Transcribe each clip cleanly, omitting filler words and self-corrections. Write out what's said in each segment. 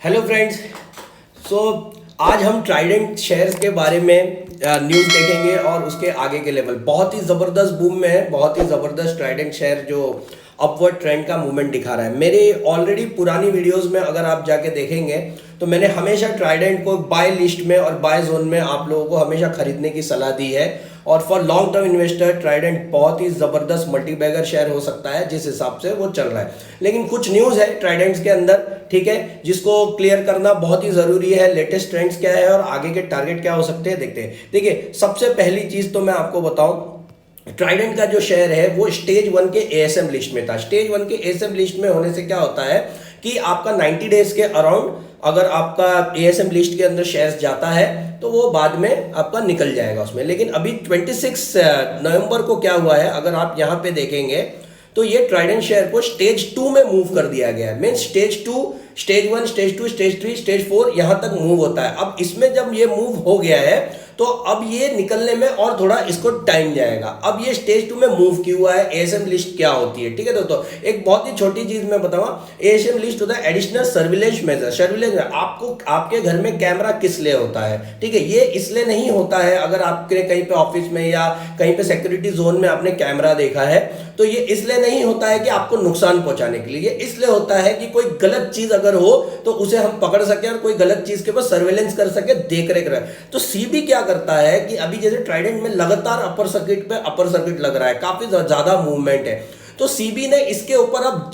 Hello friends. सो आज हम Trident shares के बारे में न्यूज़ देखेंगे और उसके आगे के लेवल बहुत ही ज़बरदस्त बूम में है। बहुत ही ज़बरदस्त ट्राइडेंट शेयर जो अपवर्ड ट्रेंड का मूवमेंट दिखा रहा है। मेरे ऑलरेडी पुरानी वीडियोस में अगर आप जाके देखेंगे तो मैंने हमेशा ट्राइडेंट को बाय लिस्ट में और बाय जोन में आप लोगों को हमेशा खरीदने की सलाह दी है। और for long term investor Trident बहुत ही ज़बरदस्त मल्टीबैगर शेयर हो सकता है जिस हिसाब से वो चल रहा है। लेकिन कुछ न्यूज़ है ट्राइडेंट्स के अंदर, ठीक है, जिसको क्लियर करना बहुत ही ज़रूरी है। लेटेस्ट ट्रेंड्स क्या है और आगे के टारगेट क्या हो सकते हैं देखते हैं। देखिए, सबसे पहली चीज़ तो मैं आपको बताऊं, ट्राइडेंट का जो शेयर है वो स्टेज 1 के एएसएम लिस्ट में था। स्टेज 1 के एएसएम लिस्ट में होने से क्या होता है कि आपका 90 डेज के अराउंड अगर आपका एएसएम लिस्ट के अंदर शेयर्स जाता है तो वो बाद में आपका निकल जाएगा उसमें। लेकिन अभी 26 नवंबर को क्या हुआ है, अगर आप यहाँ पे देखेंगे तो ये ट्राइडेंट शेयर को स्टेज 2 में मूव कर दिया गया है। Means stage 2, stage 1, stage 2, stage 3, stage 4 यहां तक मूव होता है। अब इसमें जब ये मूव हो गया है तो अब ये निकलने में और थोड़ा इसको टाइम जाएगा। अब ये स्टेज 2 में मूव क्यों हुआ है, एएसएम लिस्ट क्या होती है, ठीक है दोस्तों। एक बहुत ही छोटी चीज मैं बताऊंगा, एएसएम लिस्ट होता है एडिशनल सर्विलेंस मेजर। सर्विलेंस आपको आपके घर में कैमरा किस लिए होता है, ठीक है, ये इसलिए नहीं होता है अगर आपके कहीं पे ऑफिस में या कहीं पे सिक्योरिटी जोन में आपने कैमरा देखा है तो ये इसलिए नहीं होता है कि आपको नुकसान पहुंचाने के लिए। ये इसलिए होता है कि कोई गलत चीज अगर हो तो उसे हम पकड़ सके और कोई गलत चीज के ऊपर सर्वेलेंस कर सके, देख रेख रहे। तो सीबी क्या करता है कि अभी जैसे ट्राइडेंट में लगातार अपर सर्किट पे अपर सर्किट लग रहा है, काफी ज्यादा मूवमेंट है, तो सीबी ने इसके ऊपर अब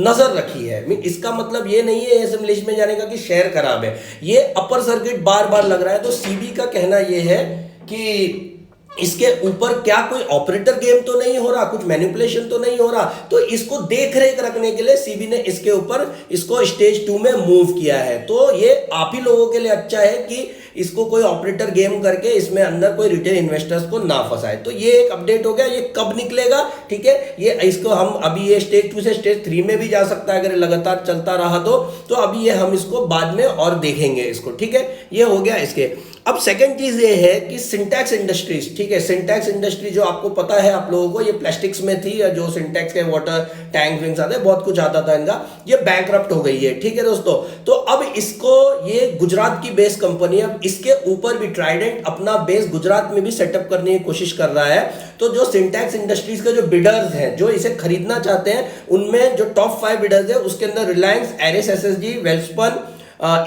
नजर रखी है। इसका मतलब ये नहीं है एएसएम लिस्ट में जाने का कि शेयर खराब है, ये अपर सर्किट बार बार लग रहा है। तो सीबी का कहना ये है कि इसके ऊपर क्या कोई ऑपरेटर गेम तो नहीं हो रहा, कुछ मैनिपुलेशन तो नहीं हो रहा। तो इसको देख रेख रखने के लिए सीबी ने इसके ऊपर इसको स्टेज 2 में मूव किया है। तो ये आप ही लोगों के लिए अच्छा है कि इसको कोई ऑपरेटर गेम करके इसमें अंदर कोई रिटेल इन्वेस्टर्स को ना फंसाए। तो ये एक अपडेट हो गया, ये कब निकलेगा, ठीक है, ये इसको हम अभी ये स्टेज 2 से स्टेज 3 में भी जा सकता है अगर लगातार चलता रहा तो अभी ये हम इसको बाद में और देखेंगे इसको, ठीक है। ये हो गया इसके। अब सेकंड चीज ये है कि सिंटैक्स इंडस्ट्रीज, ठीक है, सिंटैक्स इंडस्ट्री जो आपको पता है आप लोगों को, ये प्लास्टिक्स में थी, जो सिंटैक्स के वाटर टैंक विंग्स आते, बहुत कुछ आता था इनका, ये बैंकरप्ट हो गई है, ठीक है दोस्तों। तो अब इसको, ये गुजरात की बेस कंपनी, अब इसके ऊपर भी ट्राइडेंट अपना बेस गुजरात में भी सेटअप करने की कोशिश कर रहा है। तो जो सिंटैक्स इंडस्ट्रीज के जो बिडर्स हैं जो इसे खरीदना चाहते हैं, उनमें जो टॉप 5 बिडर्स है उसके अंदर रिलायंस, एरिस एसएसजी, वेल्सपन,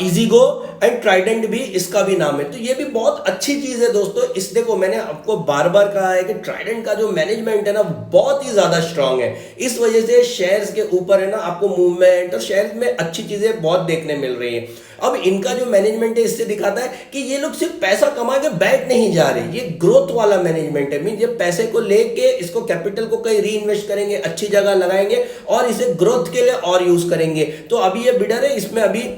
इजीगो एंड ट्राइडेंट भी इसका भी नाम है। तो ये भी बहुत अच्छी चीज है दोस्तों। इस देखो, मैंने आपको बार बार कहा है कि ट्राइडेंट का जो मैनेजमेंट है ना बहुत ही ज्यादा स्ट्रांग है। इस वजह से शेयर्स के ऊपर है ना आपको मूवमेंट और शेयर्स में अच्छी चीजें बहुत देखने मिल रही हैं। अब इनका जो मैनेजमेंट है इससे दिखाता है कि ये लोग सिर्फ पैसा कमा के बैठ नहीं जा रहे, ये ग्रोथ वाला मैनेजमेंट है। मीन ये पैसे को लेके इसको, कैपिटल को कहीं री इन्वेस्ट करेंगे, अच्छी जगह लगाएंगे और इसे ग्रोथ के लिए और यूज करेंगे। तो अभी ये बिडर है, इसमें अभी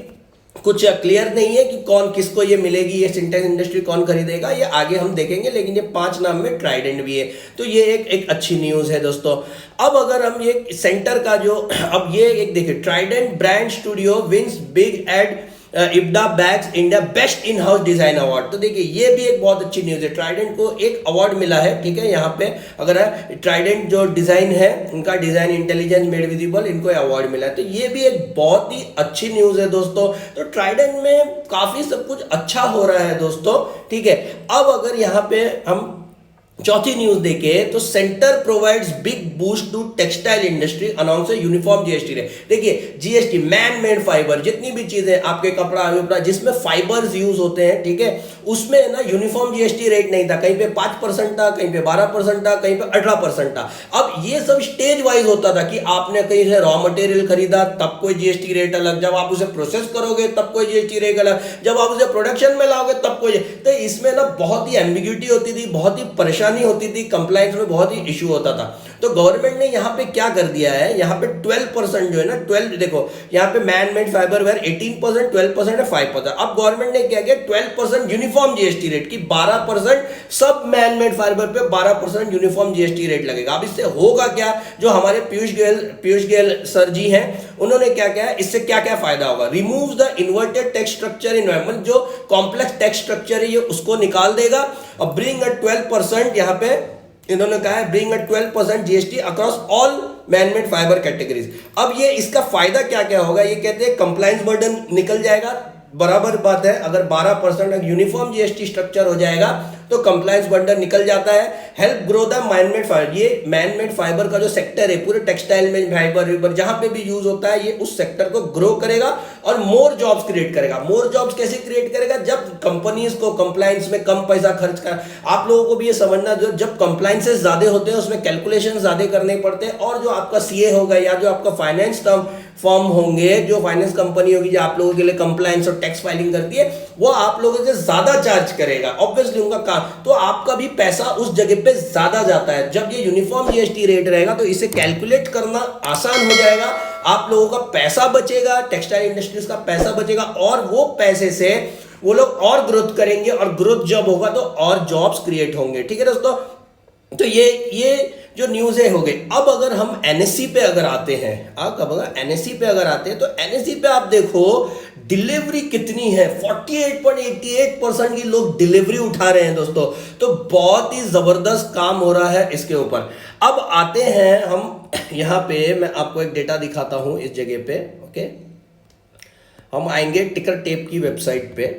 कुछ क्लियर नहीं है कि कौन किसको ये मिलेगी, ये सिंटैक्स इंडस्ट्री कौन खरीदेगा, ये आगे हम देखेंगे। लेकिन ये 5 नाम में ट्राइडेंट भी है, तो ये एक अच्छी न्यूज है दोस्तों। अब अगर हम ये सेंटर का जो, अब ये एक देखिए, Trident brand studio wins big at IBDA bags India best in house design award. तो देखिए ये भी एक बहुत अच्छी न्यूज है, ट्राइडेंट को एक अवार्ड मिला है, ठीक है। यहाँ पे अगर ट्राइडेंट जो डिजाइन है, उनका डिजाइन इंटेलिजेंस मेड विजिबल, इनको अवार्ड मिला है। तो ये भी एक बहुत ही अच्छी न्यूज है दोस्तों। तो ट्राइडेंट में काफी सब कुछ अच्छा हो रहा है दोस्तों, ठीक है। अब अगर यहाँ पे हम चौथी न्यूज देखें तो centre provides big boost to textile industry, announce uniform GST rate. देखिए जीएसटी, मैन मेड फाइबर, जितनी भी चीजें आपके कपड़ा जिसमें फाइबर्स यूज होते हैं, ठीक है, उसमें ना यूनिफॉर्म जीएसटी रेट नहीं था। कहीं पे 5% था, कहीं पे 12% था, कहीं पे 18% था। अब ये सब स्टेज वाइज होता था कि आपने कहीं से रॉ मटेरियल खरीदा तब कोई जीएसटी रेट अलग, जब आप उसे प्रोसेस करोगे तब कोई जीएसटी रेट अलग, जब आप उसे प्रोडक्शन में लाओगे तब कोई। तो इसमें ना बहुत ही एम्बिग्यूटी होती थी, बहुत ही परेशानी होती थी, कंप्लायंस में बहुत ही इशू होता था। तो गवर्नमेंट ने यहाँ पे क्या कर दिया है, यहाँ पे 12% जो है ना, 12 देखो यहाँ पे मैन मेड फाइबर वेयर 18%, 12% है 5%। अब गवर्नमेंट ने क्या किया, 12% यूनिफॉर्म जीएसटी रेट की, 12% सब मैन मेड फाइबर पे 12% यूनिफॉर्म जीएसटी रेट लगेगा। अब इससे होगा क्या, जो हमारे पीयूष गोयल सर जी हैं, उन्होंने क्या किया, इससे क्या क्या फायदा होगा, remove the inverted tax structure environment, जो कॉम्प्लेक्स टैक्स स्ट्रक्चर है ये उसको निकाल देगा और ब्रिंग अ 12%, यहाँ पे इन्होंने कहा है bring a 12% GST across all manmade fibre categories. अब ये इसका फायदा क्या क्या होगा, ये कहते हैं कंप्लायंस बर्डन निकल जाएगा, बराबर बात है। अगर 12% यूनिफॉर्म जीएसटी स्ट्रक्चर हो जाएगा तो कंप्लायंस बर्डन निकल जाता है। Help grow the manmade fibre, ये मैनमेड फाइबर का जो सेक्टर है पूरे टेक्सटाइल में फाइबर जहां पे भी यूज होता है, ये उस सेक्टर को ग्रो करेगा और मोर जॉब्स क्रिएट करेगा। मोर जॉब्स कैसे क्रिएट करेगा, जब कंपनीज को कंप्लायंस में कम पैसा खर्च कर, आप लोगों को भी ये समझना, जब कंप्लायंसेस ज्यादा होते हैं उसमें कैलकुलेशन ज्यादा करने पड़ते हैं, और जो आपका सीए होगा या जो आपका फाइनेंस फर्म होंगे, जो फाइनेंस कंपनी होगी जो आप लोगों के लिए कंप्लायंस और टैक्स फाइलिंग करती है, वो आप लोगों से ज्यादा चार्ज करेगा, ऑब्वियसली उनका काम, तो आपका भी पैसा उस जगह पे ज्यादा जाता है। जब ये यूनिफॉर्म जीएसटी रेट रहेगा तो इसे कैलकुलेट करना आसान हो जाएगा, आप लोगों का पैसा बचेगा, टेक्सटाइल इंडस्ट्रीज का पैसा बचेगा, और वो पैसे से वो लोग और ग्रोथ करेंगे, और ग्रोथ जब होगा तो और जॉब्स क्रिएट होंगे। ठीक है दोस्तों, तो ये जो न्यूज़ है हो गई। अब अगर हम एनएससी पे अगर आते हैं, एनएससी पे अगर आते हैं तो एनएससी पे आप देखो डिलीवरी कितनी है, 48.88% की लोग डिलीवरी उठा रहे हैं दोस्तों, तो बहुत ही जबरदस्त काम हो रहा है इसके ऊपर। अब आते हैं हम यहाँ पे, मैं आपको एक डेटा दिखाता हूं इस जगह पे। ओके, हम आएंगे टिकर टेप की वेबसाइट पे,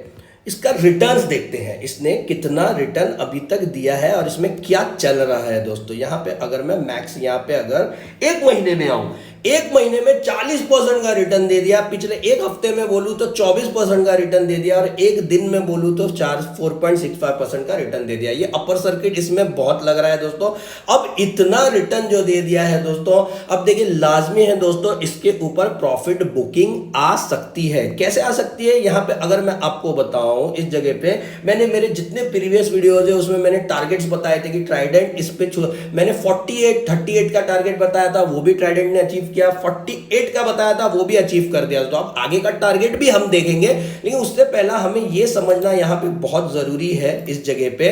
इसका रिटर्न्स देखते हैं, इसने कितना रिटर्न अभी तक दिया है और इसमें क्या चल रहा है दोस्तों। यहाँ पे अगर मैं मैक्स यहाँ पे अगर एक महीने में आऊं, एक महीने में 40% का रिटर्न दे दिया, पिछले एक हफ्ते में बोलूं तो 24% का रिटर्न दे दिया, और एक दिन में बोलूं तो 4.65% का रिटर्न दे दिया। ये अपर सर्किट इसमें बहुत लग रहा है दोस्तों। अब इतना रिटर्न जो दे दिया है दोस्तों, अब देखिए लाजमी है दोस्तों इसके ऊपर प्रॉफिट बुकिंग आ सकती है। कैसे आ सकती है, यहाँ पे अगर मैं आपको बताऊं, इस जगह पे मैंने मेरे जितने प्रीवियस वीडियोज है उसमें मैंने टारगेट्स बताए थे कि ट्राइडेंट इस पे मैंने 38 का टारगेट बताया था, वो भी ट्राइडेंट ने अचीव किया, 48 का बताया था वो भी अचीव कर दिया। तो अब आगे का टारगेट भी हम देखेंगे, लेकिन उससे पहला हमें यह समझना यहां पे बहुत जरूरी है इस जगह पे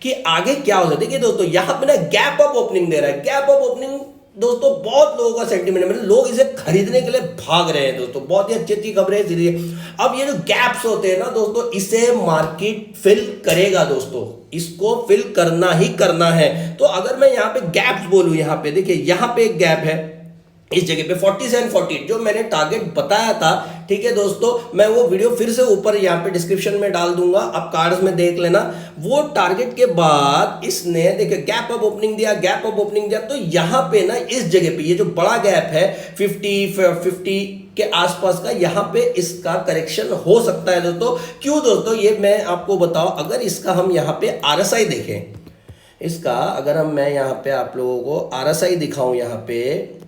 कि आगे क्या हो सकता है। देखिए दोस्तों, यहां पे ना गैप अप ओपनिंग दे रहा है। गैप अप ओपनिंग दोस्तों बहुत लोगों का सेंटीमेंट है, मतलब लोग इसे खरीदने के लिए भाग रहे हैं दोस्तों, बहुत ही अच्छी अच्छी खबरें इसलिए। अब ये जो गैप्स होते हैं ना दोस्तों, इसे मार्केट फिल करेगा दोस्तों, इसको फिल करना ही करना है। तो अगर मैं यहाँ पे गैप्स बोलूं, यहाँ पे देखिए, यहाँ पे एक गैप है इस जगह पे 47-48 जो मैंने टारगेट बताया था। ठीक है दोस्तों, मैं वो वीडियो फिर से ऊपर यहाँ पे डिस्क्रिप्शन में डाल दूंगा, आप कार्ड्स में देख लेना। वो टारगेट के बाद इसने देखिए गैप अप ओपनिंग दिया, गैप अप ओपनिंग दिया, तो यहाँ पे ना इस जगह पे ये जो बड़ा गैप है 50 के आसपास का, यहाँ पे इसका करेक्शन हो सकता है दोस्तों। क्यों दोस्तों, ये मैं आपको बताऊं, अगर इसका हम यहाँ पे आरएसआई देखें, इसका अगर मैं यहाँ पे आप लोगों को आरएसआई दिखाऊं यहाँ पे,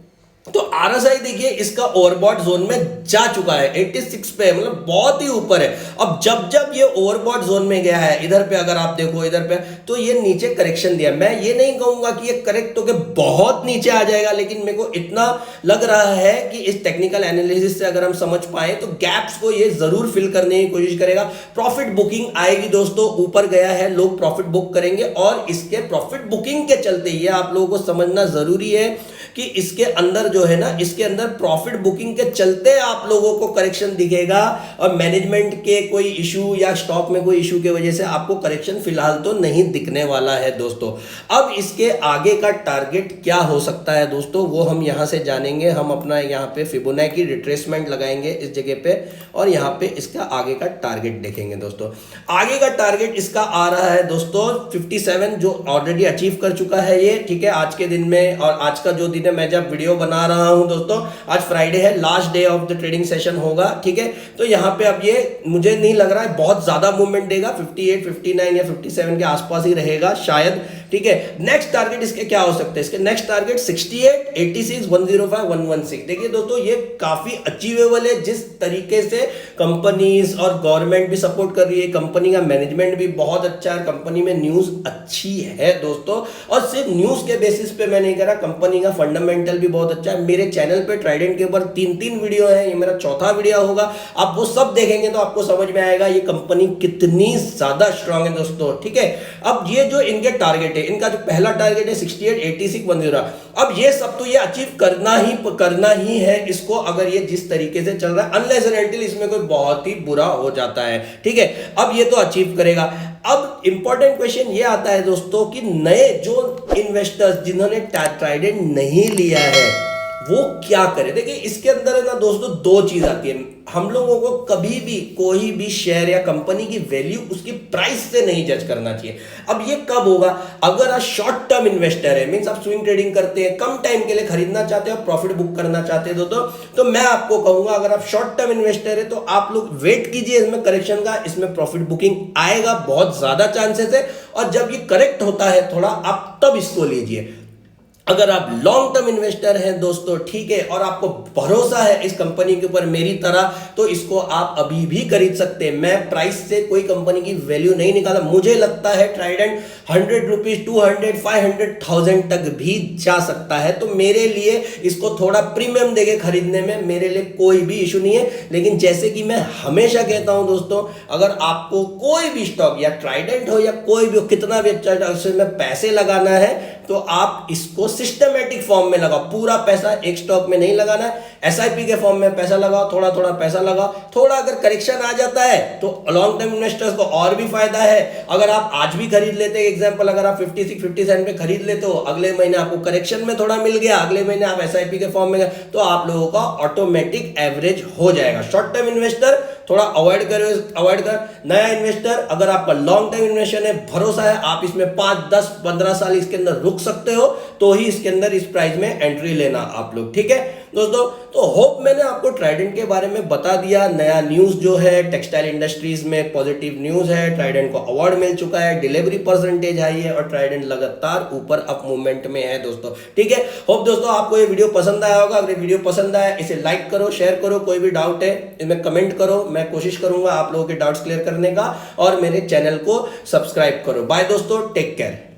तो आरएसआई देखिए इसका ओवरबॉट जोन में जा चुका है, 86 पे, मतलब बहुत ही ऊपर है। अब जब ये ओवरबॉट जोन में गया है, इधर पे अगर आप देखो इधर पे, तो ये नीचे करेक्शन दिया। मैं ये नहीं कहूंगा कि ये करेक्ट होकर बहुत नीचे आ जाएगा, लेकिन मेरे को इतना लग रहा है कि इस टेक्निकल एनालिसिस से अगर हम समझ पाए तो गैप्स को ये जरूर फिल करने की कोशिश करेगा। प्रॉफिट बुकिंग आएगी दोस्तों, ऊपर गया है, लोग प्रॉफिट बुक करेंगे, और इसके प्रॉफिट बुकिंग के चलते ये आप लोगों को समझना जरूरी है कि इसके अंदर जो है ना, इसके अंदर प्रॉफिट बुकिंग के चलते आप लोगों को करेक्शन दिखेगा, और मैनेजमेंट के कोई इशू या स्टॉक में कोई इशू की वजह से आपको करेक्शन फिलहाल तो नहीं दिखने वाला है दोस्तों। अब इसके आगे का टारगेट क्या हो सकता है दोस्तों, वो हम यहां से जानेंगे। हम अपना यहां पे फिबोनाची रिट्रेसमेंट लगाएंगे इस जगह पे, और यहां पे इसका आगे का टारगेट देखेंगे दोस्तों। आगे का टारगेट इसका आ रहा है दोस्तों 57, जो ऑलरेडी अचीव कर चुका है ये। ठीक है, आज के दिन में, और आज का जो दिन है, मैं जब वीडियो बना रहा हूं दोस्तों, आज फ्राइडे है, last day of the trading session होगा। ठीक है, तो यहां पे अब ये मुझे नहीं लग रहा है बहुत ज्यादा मूवमेंट देगा, 58, 59 या 57 के आसपास ही रहेगा शायद। ठीक है, नेक्स्ट टारगेट इसके क्या हो सकते हैं, इसके नेक्स्ट टारगेट 68, 86, 105, 116। देखिए दोस्तों, ये काफी अचीवेबल है, जिस तरीके से कंपनीज और गवर्नमेंट भी सपोर्ट कर रही है, कंपनी का मैनेजमेंट भी बहुत अच्छा है, कंपनी में न्यूज अच्छी है दोस्तों। और सिर्फ न्यूज के बेसिस पे मैं नहीं कह रहा, कंपनी का फंडामेंटल भी बहुत अच्छा है। मेरे चैनल पे ट्राइडेंट के ऊपर 3 वीडियो है, ये मेरा चौथा वीडियो होगा, आप वो सब देखेंगे तो आपको समझ में आएगा ये कंपनी कितनी ज्यादा स्ट्रांग है दोस्तों। ठीक है, अब ये जो इनके टारगेट है, इनका जो पहला टारगेट है 68, 86, 105, अब ये सब तो ये अचीव करना ही है इसको, अगर ये जिस तरीके से चल रहा है, अनलेस एंड अनटिल इसमें कोई बहुत ही बुरा हो जाता है। ठीक है, अब ये तो अचीव करेगा। अब इंपॉर्टेंट क्वेश्चन ये आता है दोस्तों कि नए जो इन्वेस्टर्स जिन्होंने ट्राइडेंट नहीं लिया है वो क्या करें। देखिए इसके अंदर है ना दोस्तों दो चीज आती है। हम लोगों को कभी भी कोई भी शेयर या कंपनी की वैल्यू उसकी प्राइस से नहीं जज करना चाहिए। अब ये कब होगा, अगर आप शॉर्ट टर्म इन्वेस्टर है, मींस आप स्विंग ट्रेडिंग करते हैं, कम टाइम के लिए खरीदना चाहते हैं और प्रॉफिट बुक करना चाहते हैं दोस्तों, तो मैं आपको कहूंगा अगर आप शॉर्ट टर्म इन्वेस्टर है तो आप लोग वेट कीजिए इसमें करेक्शन का, इसमें प्रॉफिट बुकिंग आएगा, बहुत ज्यादा चांसेस है। और जब ये करेक्ट होता है थोड़ा, आप तब इसको लीजिए। अगर आप लॉन्ग टर्म इन्वेस्टर हैं दोस्तों, ठीक है, और आपको भरोसा है इस कंपनी के ऊपर मेरी तरह, तो इसको आप अभी भी खरीद सकते हैं। मैं प्राइस से कोई कंपनी की वैल्यू नहीं निकाला, मुझे लगता है ट्राइडेंट 100 रुपीज 200 500,000 तक भी जा सकता है। तो मेरे लिए इसको थोड़ा प्रीमियम देके खरीदने में मेरे लिए कोई भी इशू नहीं है। लेकिन जैसे कि मैं हमेशा कहता हूं दोस्तों, अगर आपको कोई भी स्टॉक या ट्राइडेंट हो या कोई भी हो, कितना भी अच्छा उसमें पैसे लगाना है तो आप इसको सिस्टमेटिक फॉर्म में लगाओ। पूरा पैसा एक स्टॉक में नहीं लगाना है, एसआईपी के फॉर्म में पैसा लगाओ, थोड़ा थोड़ा पैसा लगाओ। थोड़ा अगर करेक्शन आ जाता है तो लॉन्ग टर्म इन्वेस्टर्स को और भी फायदा है। अगर आप आज भी खरीद लेते हैं, एग्जांपल अगर आप 56-57 पे खरीद लेते हो, अगले महीने आपको करेक्शन में थोड़ा मिल गया, अगले महीने आप एसआईपी के फॉर्म में गए, तो आप लोगों का ऑटोमेटिक एवरेज हो जाएगा। शॉर्ट टर्म इन्वेस्टर थोड़ा अवॉइड कर। नया इन्वेस्टर, अगर आपका लॉन्ग टर्म इन्वेस्टर है, भरोसा है, आप इसमें 5, 10, 15 साल इसके अंदर रुक सकते हो, तो ही इसके अंदर इस प्राइस में एंट्री लेना आप लोग, ठीक है दोस्तों। तो होप मैंने आपको ट्राइडेंट के बारे में बता दिया। नया न्यूज जो है टेक्सटाइल इंडस्ट्रीज में पॉजिटिव न्यूज है, ट्राइडेंट को अवार्ड मिल चुका है, डिलीवरी परसेंटेज आई है और ट्राइडेंट लगातार ऊपर अप मूवमेंट में है दोस्तों, ठीक है। होप दोस्तों आपको ये वीडियो पसंद आया होगा। अगर वीडियो पसंद आया इसे लाइक करो, शेयर करो, कोई भी डाउट है इसमें कमेंट करो, मैं कोशिश करूंगा आप लोगों के डाउट्स क्लियर करने का, और मेरे चैनल को सब्सक्राइब करो। बाय दोस्तों, टेक केयर।